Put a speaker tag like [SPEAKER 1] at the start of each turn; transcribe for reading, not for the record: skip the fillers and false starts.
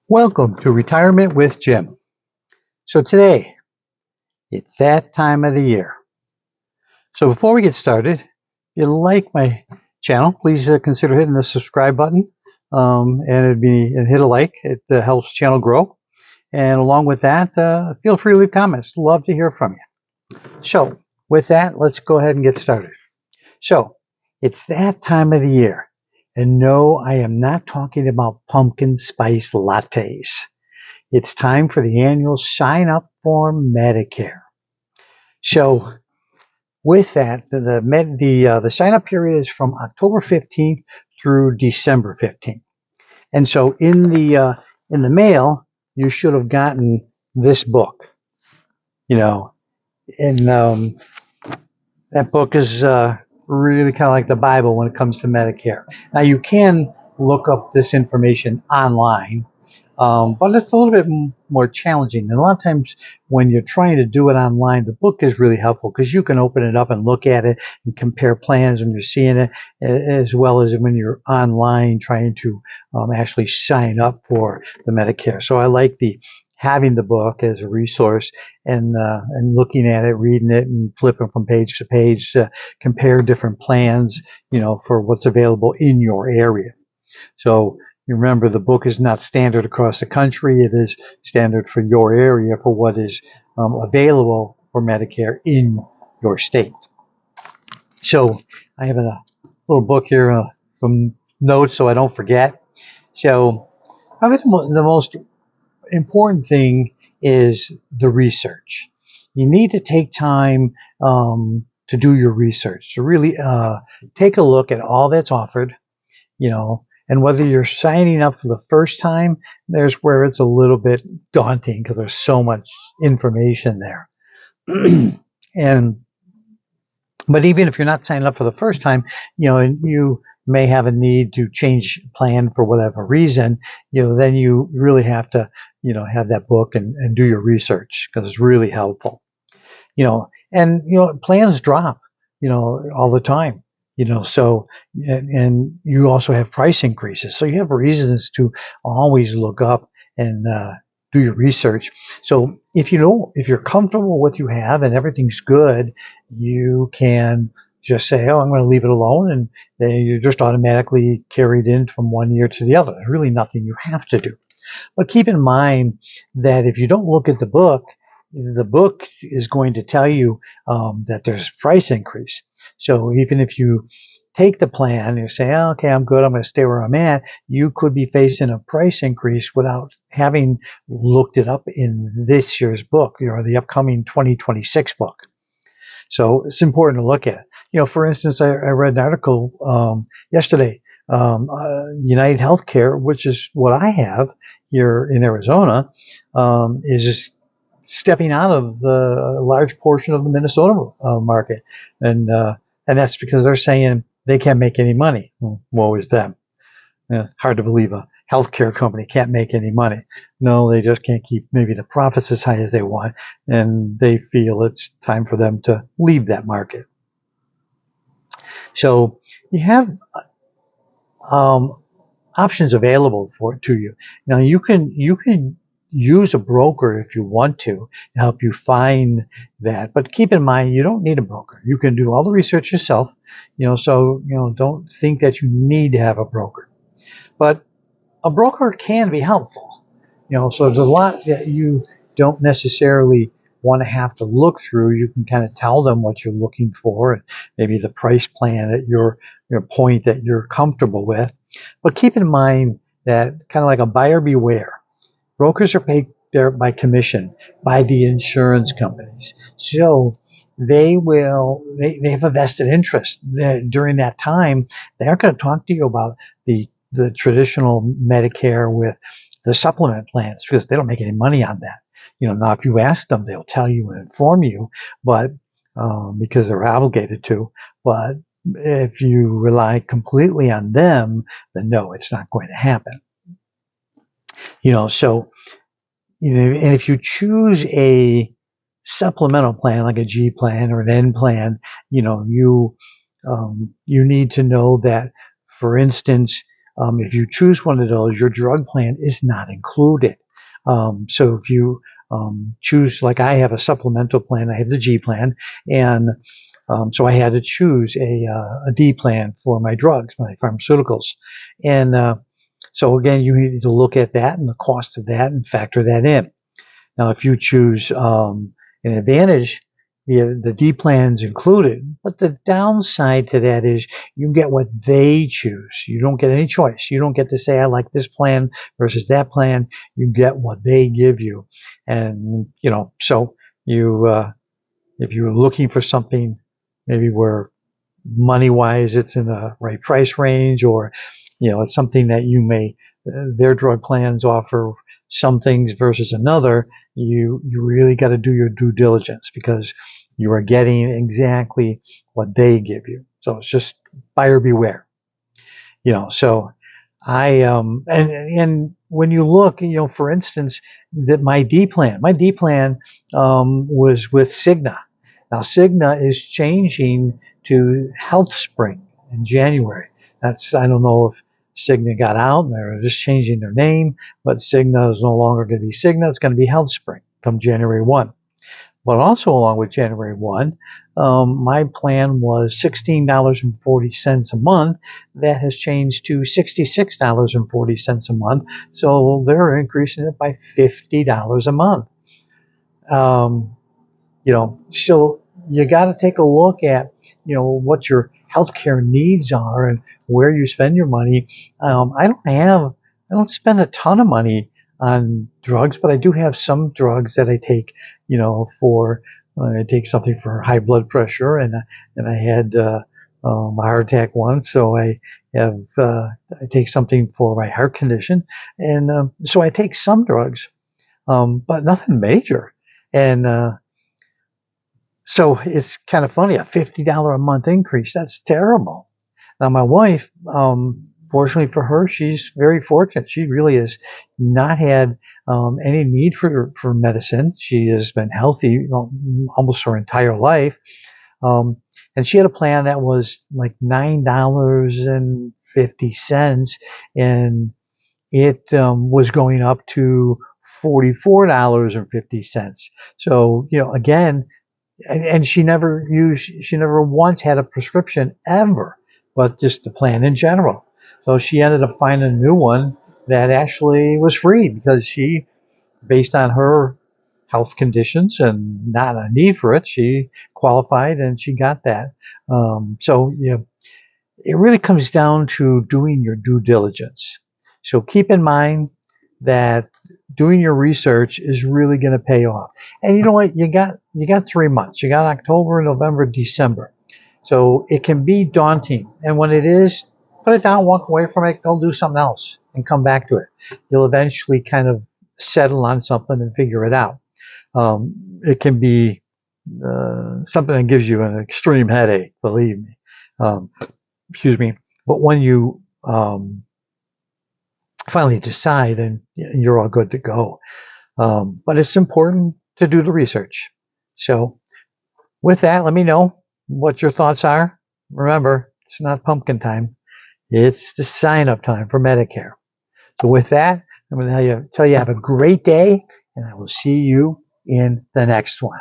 [SPEAKER 1] Welcome to Retirement with Jim. So today, it's that time of the year. So before we get started, if you like my channel, please consider hitting the subscribe button and hit a like. It helps the channel grow. And along with that, feel free to leave comments. Love to hear from you. So with that, let's go ahead and get started. So it's that time of the year. And no, I am not talking about pumpkin spice lattes. It's time for the annual sign up for Medicare. So with that, the sign up period is from October 15th through December 15th. And so in the mail, you should have gotten this book. And that book is really kind of like the Bible when it comes to Medicare. Now you can look up this information online. But it's a little bit more challenging. And a lot of times when you're trying to do it online, the book is really helpful because you can open it up and look at it and compare plans when you're seeing it, as well as when you're online trying to actually sign up for the Medicare. So I like having the book as a resource and looking at it, reading it, and flipping from page to page to compare different plans, for what's available in your area. So you remember, the book is not standard across the country. It is standard for your area for what is available for Medicare in your state. So I have a little book here, some notes so I don't forget. So I think the most important thing is the research. You need to take time to do your research, to really take a look at all that's offered, and whether you're signing up for the first time, there's where it's a little bit daunting because there's so much information there. But even if you're not signing up for the first time, and you may have a need to change plan for whatever reason, then you really have to, have that book and do your research because it's really helpful. Plans drop, all the time. So, and you also have price increases. So you have reasons to always look up and do your research. So if you're comfortable with what you have and everything's good, you can just say, oh, I'm going to leave it alone. And then you're just automatically carried in from one year to the other. There's really nothing you have to do. But keep in mind that if you don't look at the book is going to tell you that there's price increase. So even if you take the plan and you say, oh, okay, I'm good, I'm going to stay where I'm at, you could be facing a price increase without having looked it up in this year's book, the upcoming 2026 book. So it's important to look at. For instance, I read an article yesterday. United Healthcare, which is what I have here in Arizona, is stepping out of the large portion of the Minnesota market, and that's because they're saying they can't make any money. Well, woe is them. It's hard to believe a healthcare company can't make any money. No, they just can't keep maybe the profits as high as they want, and they feel it's time for them to leave that market. So you have options available to you. Now you can use a broker if you want to help you find that, but keep in mind you don't need a broker. You can do all the research yourself. So don't think that you need to have a broker, but a broker can be helpful. So there's a lot that you don't necessarily want to have to look through. You can kind of tell them what you're looking for and maybe the price plan at your point that you're comfortable with. But keep in mind that kind of like a buyer beware. Brokers are paid there by commission by the insurance companies. So they have a vested interest during that time. They're going to talk to you about the traditional Medicare with the supplement plans because they don't make any money on that. Now if you ask them, they'll tell you and inform you, but because they're obligated to. But if you rely completely on them, then no, it's not going to happen. So, and if you choose a supplemental plan like a G plan or an N plan, you need to know that, for instance, if you choose one of those, your drug plan is not included. So if you choose, like I have a supplemental plan, I have the G plan, and so I had to choose a D plan for my drugs, my pharmaceuticals. And so again, you need to look at that and the cost of that and factor that in. Now, if you choose an Advantage, the D plan's included, but the downside to that is you get what they choose. You don't get any choice. You don't get to say, I like this plan versus that plan. You get what they give you. And, so you, if you're looking for something maybe where money-wise it's in the right price range, or, it's something that you may, their drug plans offer some things versus another, you really got to do your due diligence, because you are getting exactly what they give you. So it's just buyer beware. So I and when you look, for instance, that my D plan was with Cigna. Now Cigna is changing to HealthSpring in January. I don't know if Cigna got out and they're just changing their name, but Cigna is no longer going to be Cigna. It's going to be HealthSpring come January 1. But also along with January 1, my plan was $16.40 a month. That has changed to $66.40 a month. So they're increasing it by $50 a month. So you got to take a look at, what your healthcare needs are and where you spend your money. I don't spend a ton of money on drugs, but I do have some drugs that I take, I take something for high blood pressure, and I had a heart attack once, so I take something for my heart condition, and so I take some drugs, but nothing major, and so it's kind of funny, a $50 a month increase. That's terrible. Now my wife, fortunately for her, she's very fortunate. She really has not had any need for medicine. She has been healthy almost her entire life. And she had a plan that was like $9.50, and it was going up to $44.50. So, again, and she never once had a prescription ever, but just the plan in general. So she ended up finding a new one that actually was free, because she, based on her health conditions and not a need for it, she qualified and she got that. It really comes down to doing your due diligence. So keep in mind that doing your research is really going to pay off. And you know what? You got 3 months. You got October, November, December. So it can be daunting. And when it is, put it down, walk away from it, go do something else and come back to it. You'll eventually kind of settle on something and figure it out. It can be something that gives you an extreme headache, believe me. Excuse me. But when you finally decide, and you're all good to go. But it's important to do the research. So with that, let me know what your thoughts are. Remember, it's not pumpkin time. It's the sign-up time for Medicare. So with that, I'm going to tell you have a great day, and I will see you in the next one.